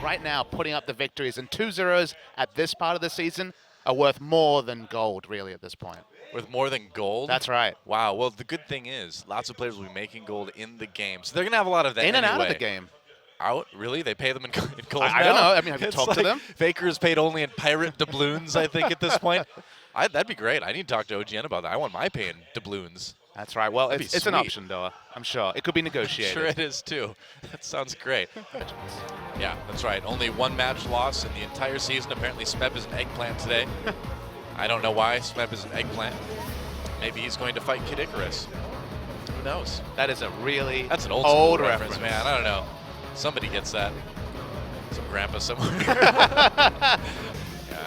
right now putting up the victories, and 2-0s at this part of the season are worth more than gold, really, at this point. With more than gold? That's right. Wow. Well, the good thing is lots of players will be making gold in the game. So they're going to have a lot of that In and anyway. out of the game. Out? Really? They pay them in gold I don't know. I mean, have you talked to them? Faker is paid only in pirate doubloons, I think, at this point. That'd be great. I need to talk to OGN about that. I want my pay in doubloons. That's right. Well, That'd it's an option, Doa. I'm sure. It could be negotiated. I'm sure it is, too. That sounds great. Yeah, that's right. Only one match loss in the entire season. Apparently, smeb is an eggplant today. I don't know why smeb is an eggplant. Maybe he's going to fight Kid Icarus. Who knows? That is a really That's an old reference, man. I don't know. Somebody gets that. Some grandpa somewhere. Yeah,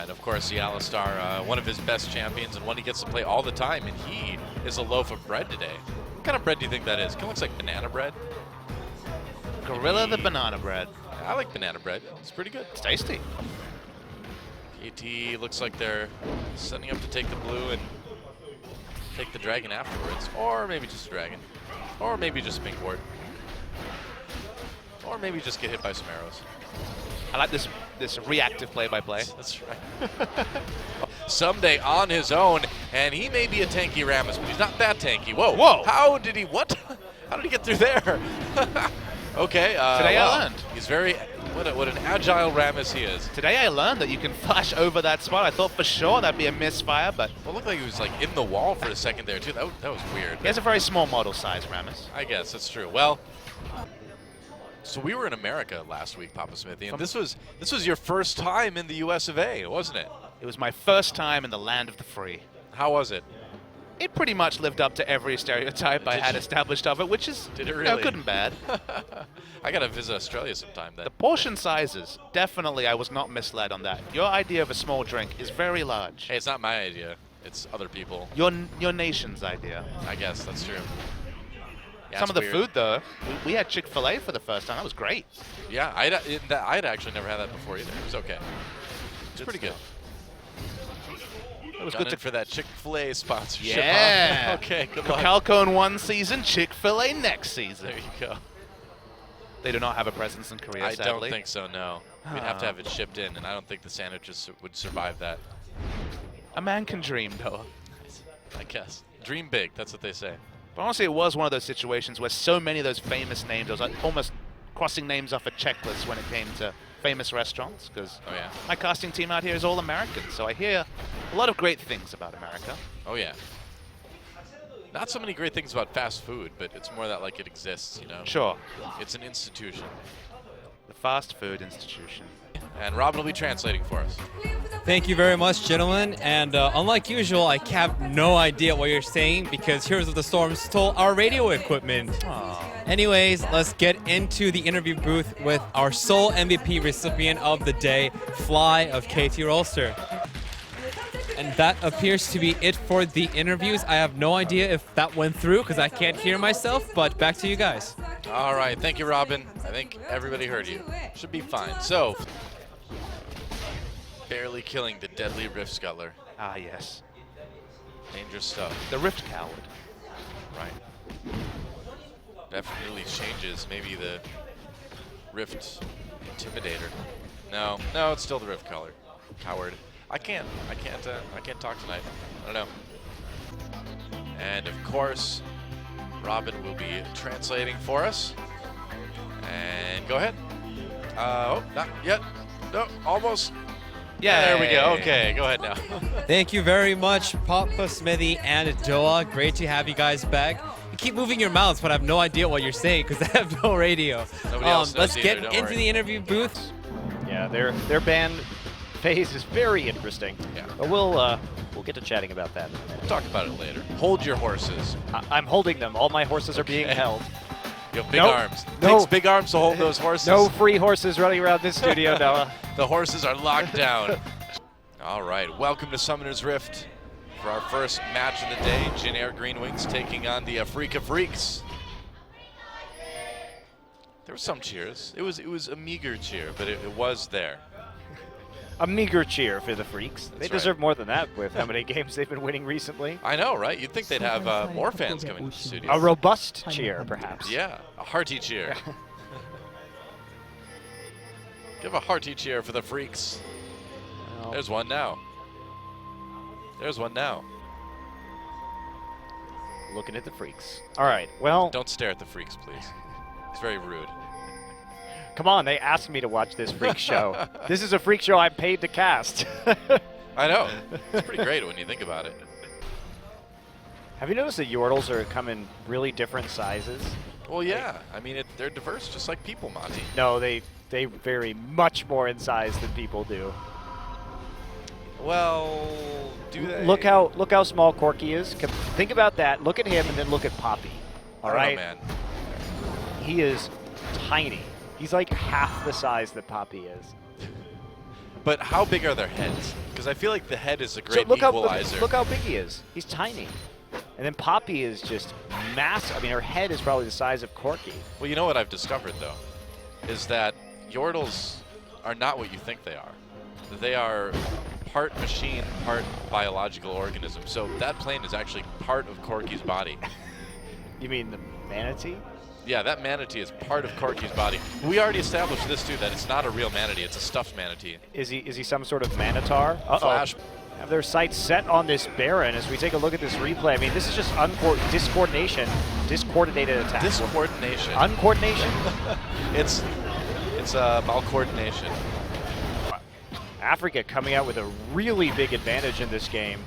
and of course, the Alistar, one of his best champions and one he gets to play all the time, and he is a loaf of bread today. What kind of bread do you think that is? Kind of looks like banana bread. Gorilla the banana bread. I like banana bread. It's pretty good. It's tasty. KT looks like they're setting up to take the blue and take the dragon afterwards. Or maybe just a dragon. Or maybe just pink ward. Or maybe just get hit by some arrows. I like this reactive play-by-play. That's right. Someday on his own, and he may be a tanky Rammus, but he's not that tanky. Whoa. Whoa. How did he get through there? Okay. Today I learned. He's very, what an agile Rammus he is. Today I learned that you can flash over that spot. I thought for sure that'd be a misfire, but... Well, it looked like he was like in the wall for a second there, too. That was weird. He has a very small model size, Rammus. I guess, that's true. Well, so we were in America last week, PapaSmithy, and this was your first time in the US of A, wasn't it? It was my first time in the land of the free. How was it? It pretty much lived up to every stereotype I had established of it, which is Did it really? good and bad. I gotta visit Australia sometime then. The portion sizes, definitely I was not misled on that. Your idea of a small drink is very large. Hey, it's not my idea. It's other people. Your nation's idea. I guess that's true. Yeah, Some of the weird. food, though, we had Chick-fil-A for the first time. That was great. Yeah, I'd actually never had that before either. It was okay. It's pretty good. It was Gunning good to for that Chick-fil-A sponsorship. Yeah. Huh? Okay, good luck. Calco in one season, Chick-fil-A next season. There you go. They do not have a presence in Korea, I sadly. don't think so, no. We'd have to have it shipped in, and I don't think the sandwiches would survive that. A man can dream, though. I guess. Dream big, that's what they say. But honestly, it was one of those situations where so many of those famous names, I was like almost crossing names off a checklist when it came to famous restaurants, because Oh, yeah. my casting team out here is all American, so I hear a lot of great things about America. Oh, yeah. Not so many great things about fast food, but it's more that, like, it exists, you know? Sure. It's an institution. The fast food institution. And Robin will be translating for us. Thank you very much, gentlemen. And unlike usual, I have no idea what you're saying because Heroes of the Storm stole our radio equipment. Aww. Anyways, let's get into the interview booth with our sole MVP recipient of the day, Fly of KT Rolster. And that appears to be it for the interviews. I have no idea if that went through because I can't hear myself, but back to you guys. All right, thank you, Robin. I think everybody heard you. Should be fine. So, barely killing the deadly Rift Scuttler. Ah, yes. Dangerous stuff. The Rift Coward. Right. Definitely changes. Maybe the Rift Intimidator. No, it's still the Rift Coward. I can't talk tonight. I don't know. And of course, Robin will be translating for us. And go ahead. Oh, not yet. No, almost. Yeah, there we go. Okay, go ahead now. Thank you very much, PapaSmithy and Doa. Great to have you guys back. You keep moving your mouths, but I have no idea what you're saying because I have no radio. Nobody else knows Let's either, get don't into worry. the interview booth. Yeah, their band phase is very interesting. Yeah. But we'll get to chatting about that in a minute. We'll talk about it later. Hold your horses. I'm holding them. All my horses are being Okay. held. You have big Nope. arms. No. Takes big arms to hold those horses. No free horses running around this studio, Noah. The horses are locked down. All right, welcome to Summoner's Rift for our first match of the day. Jin Air Green Wings taking on the Afreeca freecs. There were some cheers. It was a meager cheer, but it was there. A meager cheer for the Freaks. They right. deserve more than that with how many games they've been winning recently. I know, right? You'd think they'd have more fans coming to the studio. A robust cheer, perhaps. Yeah, a hearty cheer. Give a hearty cheer for the freaks. Well, There's one now. There's one now. looking at the freaks. All right, well, Don't stare at the freaks, please. It's very rude. come on, they asked me to watch this freak show. This is a freak show I'm paid to cast. I know. It's pretty great when you think about it. Have you noticed that yordles are come in really different sizes? Well, yeah. I mean, they're diverse, just like people, Monty. No, they vary much more in size than people do. Well, do they? Look how small Corki is. Think about that. Look at him and then look at Poppy. All right, man. he is tiny. He's like half the size that Poppy is. But how big are their heads? Because I feel like the head is a great So equalizer. look how big he is. He's tiny. And then Poppy is just massive. I mean, her head is probably the size of Corki. Well, you know what I've discovered, though, is that yordles are not what you think they are. They are part machine, part biological organism. So that plane is actually part of Corki's body. You mean the manatee? Yeah, that manatee is part of Corki's body. We already established this, too, that it's not a real manatee. It's a stuffed manatee. Is he some sort of manitar? Uh-oh. Flash. Have their sights set on this Baron as we take a look at this replay. I mean, this is just discoordination, discoordinated attack. Discoordination. Uncoordination? It's malcoordination. afreeca coming out with a really big advantage in this game.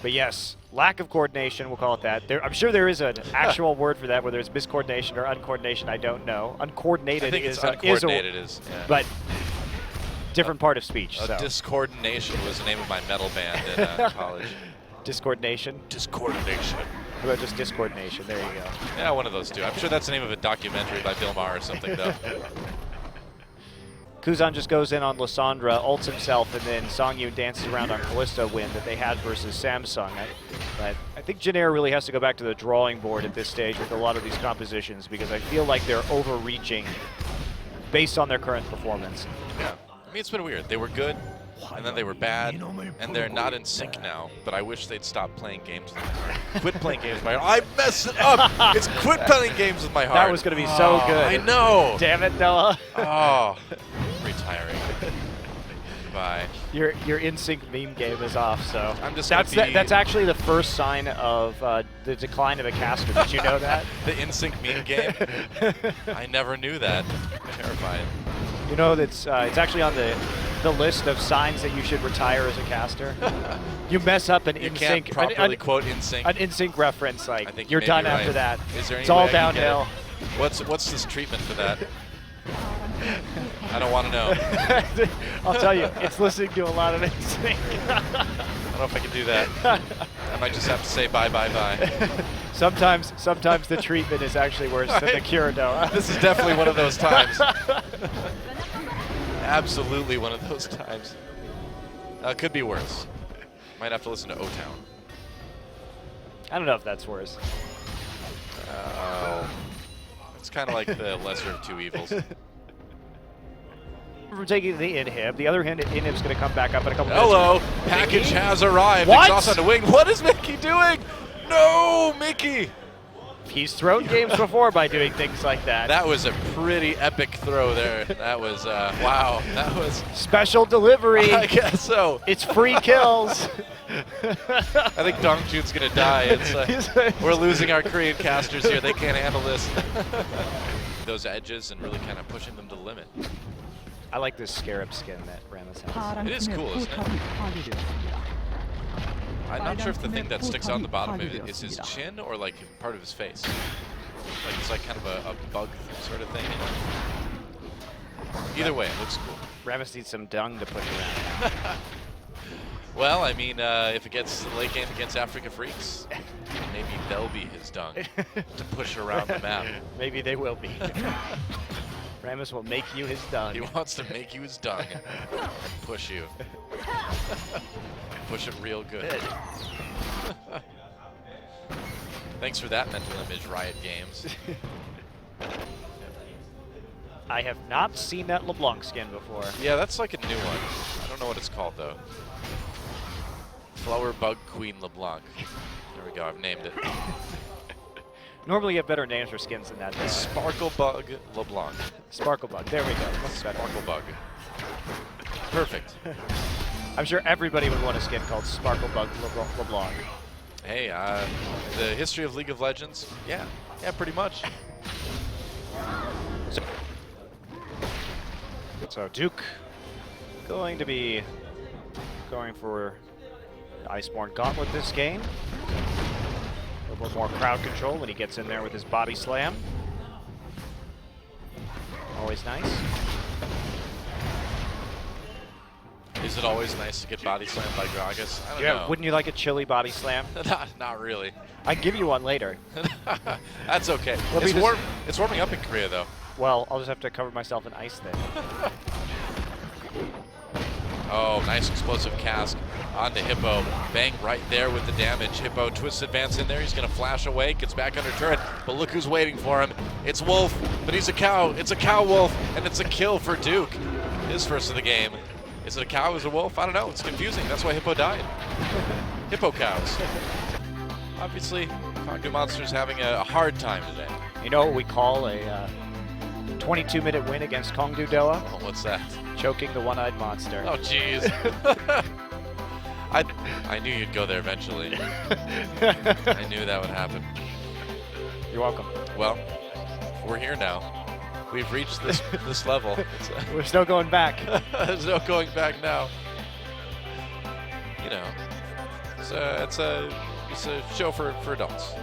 But yes, lack of coordination, we'll call it that. I'm sure there is an actual word for that, whether it's miscoordination or uncoordination, I don't know. Uncoordinated I think it's is uncoordinated yeah. But different part of speech. So. Discoordination was the name of my metal band in college. Discoordination? Discoordination. How about just discoordination? There you go. Yeah, one of those two. I'm sure that's the name of a documentary by Bill Maher or something, though. Kuzan just goes in on Lysandra, ults himself, and then Songyun dances around on Kalista win that they had versus Samsung. But I think Janair really has to go back to the drawing board at this stage with a lot of these compositions because I feel like they're overreaching based on their current performance. Yeah. I mean, it's been weird. They were good, and then they were bad, and they're not in sync now, but I wish they'd stop playing games with my heart. Quit playing games with my heart. I messed it up! It's quit playing games with my heart. That was going to be so good. I know! Damn it, Doa. Oh, retiring. Goodbye. Your in-sync meme game is off, so I'm just that's actually the first sign of the decline of a caster. Did you know that? The in-sync meme game? I never knew that. Terrifying. You know that's it's actually on the list of signs that you should retire as a caster. You mess up an You in-sync can't properly quote in-sync. an in-sync reference, like I think you're may done be after right. that. Is there any It's all way I can get downhill. it? What's this treatment for that? I don't want to know. I'll tell you, it's listening to a lot of in-sync. I don't know if I can do that. I might just have to say bye, bye, bye. Sometimes the treatment is actually worse than the cure, Doa. This is definitely one of those times. Absolutely one of those times. Could be worse. Might have to listen to O-Town. I don't know if that's worse. It's kind of like the lesser of two evils. From taking the inhib, the other inhib's going to come back up in a couple Hello, minutes. package Mickey? has arrived. What? Exhaust on the wing. What is Mickey doing? No, Mickey. He's thrown games before by doing things like that. That was a pretty epic throw there. That was, wow. That was... Special delivery. I guess so. It's free kills. I think Dongchun's going to die. It's, we're losing our Korean casters here. They can't handle this. Those edges and really kind of pushing them to the limit. I like this scarab skin that Rammus has. It is cool, isn't it? I'm not sure if the thing that sticks out on the bottom is his chin or like part of his face. Like it's like kind of a bug sort of thing. Either way, it looks cool. Rammus needs some dung to push around. Well, I mean, if it gets the late game against afreeca freaks, maybe they'll be his dung to push around the map. Maybe they will be. Rammus will make you his dung. He wants to make you his dung and push you. Push it real good. Thanks for that mental image, Riot Games. I have not seen that LeBlanc skin before. Yeah, that's like a new one. I don't know what it's called, though. Flower Bug Queen LeBlanc. There we go, I've named it. Normally you have better names for skins than that. Sparkle Bug LeBlanc. Sparkle Bug. There we go. That's better. Sparkle Bug. Perfect. I'm sure everybody would want a skin called Sparkle Bug LeBlanc. Hey, the history of League of Legends? Yeah, pretty much. So Duke going to be going for the Iceborne Gauntlet this game. A little bit more crowd control when he gets in there with his body slam. Always nice. Is it always nice to get body slammed by Gragas? I don't know. Wouldn't you like a chilly body slam? Not really. I can give you one later. That's okay. It's warming up in Korea, though. Well, I'll just have to cover myself in ice then. Oh, nice explosive cask onto Hippo. Bang right there with the damage. Hippo twists advance in there. He's going to flash away. Gets back under turret. But look who's waiting for him. It's Wolf, but he's a cow. It's a cow wolf, and it's a kill for Duke. His first of the game. Is it a cow? Is it a wolf? I don't know. It's confusing. That's why Hippo died. Hippo cows. Obviously, Kongdu Monster's having a hard time today. You know what we call a 22-minute win against Kongdu Doa? Oh, what's that? Choking the one-eyed monster. Oh, jeez. I knew you'd go there eventually. I knew that would happen. You're welcome. Well, we're here now. We've reached this level. There's no going back. There's no going back now. You know, it's a show for adults.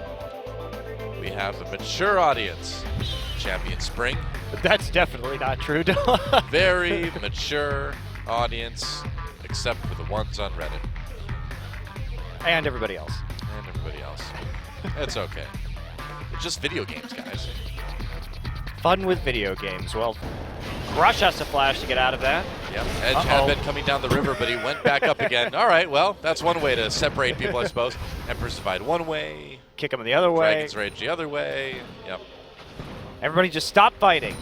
We have a mature audience. Champion Spring. That's definitely not true. Very mature audience, except for the ones on Reddit. And everybody else. And everybody else. It's okay. It's just video games, guys. Fun with video games. Well, Crush has to flash to get out of that. Yep, Edge had been coming down the river, but he went back up again. All right, well, that's one way to separate people, I suppose. Emperor's Divide one way. Kick him the other way. Dragon's Rage the other way. Yep. Everybody just stop fighting.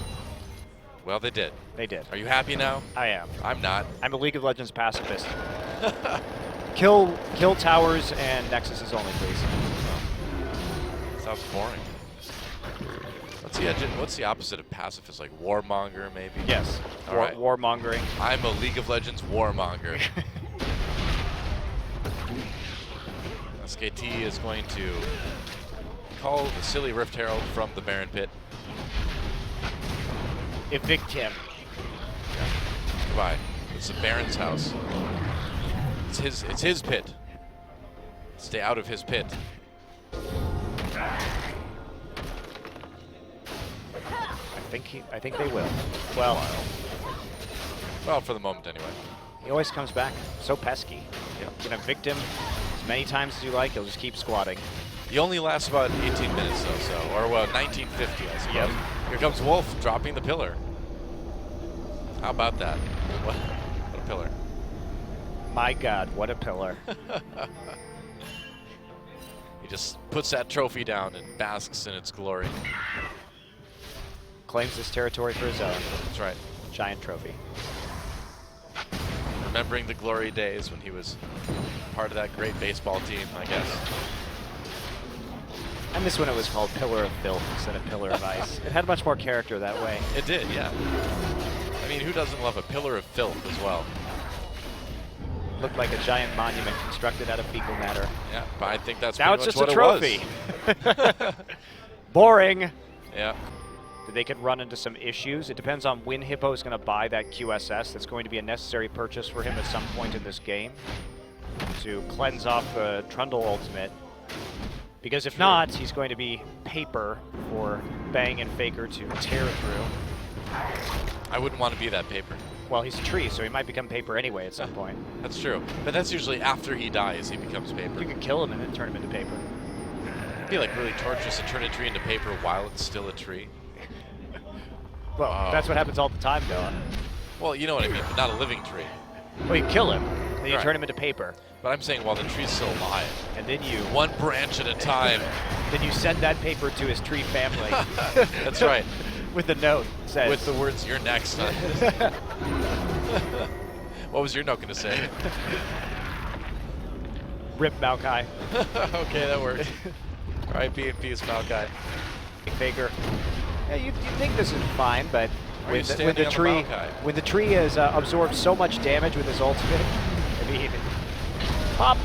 Well, they did. They did. Are you happy now? I am. I'm not. I'm a League of Legends pacifist. Kill towers and nexuses only, please. Sounds boring. What's the opposite of pacifist? Like warmonger, maybe? Yes. All right. Warmongering. I'm a League of Legends warmonger. SKT is going to call the silly Rift Herald from the Baron Pit. Evict him. Goodbye. It's the Baron's house. It's his pit. Stay out of his pit. I think they will. Well, For the moment, anyway. he always comes back so pesky. Yeah. You can evict him as many times as you like. He'll just keep squatting. He only lasts about 18 minutes, though, or 1950, I suppose. Yep. Here comes Wolf dropping the pillar. How about that? What a pillar. My God, what a pillar. He just puts that trophy down and basks in its glory. Claims this territory for his own. That's right. Giant trophy. Remembering the glory days when he was part of that great baseball team, I guess. I miss when it was called Pillar of Filth instead of Pillar of Ice. It had much more character that way. It did, yeah. I mean, who doesn't love a pillar of filth as well? Looked like a giant monument constructed out of fecal matter. Yeah, but I think that's now pretty it's much just what a trophy. it was. Boring. Yeah. They could run into some issues. It depends on when Hippo is going to buy that QSS. That's going to be a necessary purchase for him at some point in this game to cleanse off the Trundle ultimate. Because if not, he's going to be paper for Bang and Faker to tear through. I wouldn't want to be that paper. Well, he's a tree, so he might become paper anyway at some point. That's true. But that's usually after he dies, he becomes paper. You could kill him and then turn him into paper. It'd be like really torturous to turn a tree into paper while it's still a tree. Well, that's what happens all the time, Doa. Well, you know what I mean, but not a living tree. Well, you kill him, then you Right. turn him into paper. But I'm saying while the tree's still alive. And then you... One branch at a time. Then you send that paper to his tree family. That's right. With a note that says... With the words, "You're next." What was your note going to say? Rip Maokai. Okay, that works. All right, BMP is Maokai. Faker. Yeah, you'd think this is fine, but Are you when standing the on the tree Maokai? when the tree has absorbed so much damage with his ultimate, I mean, pop.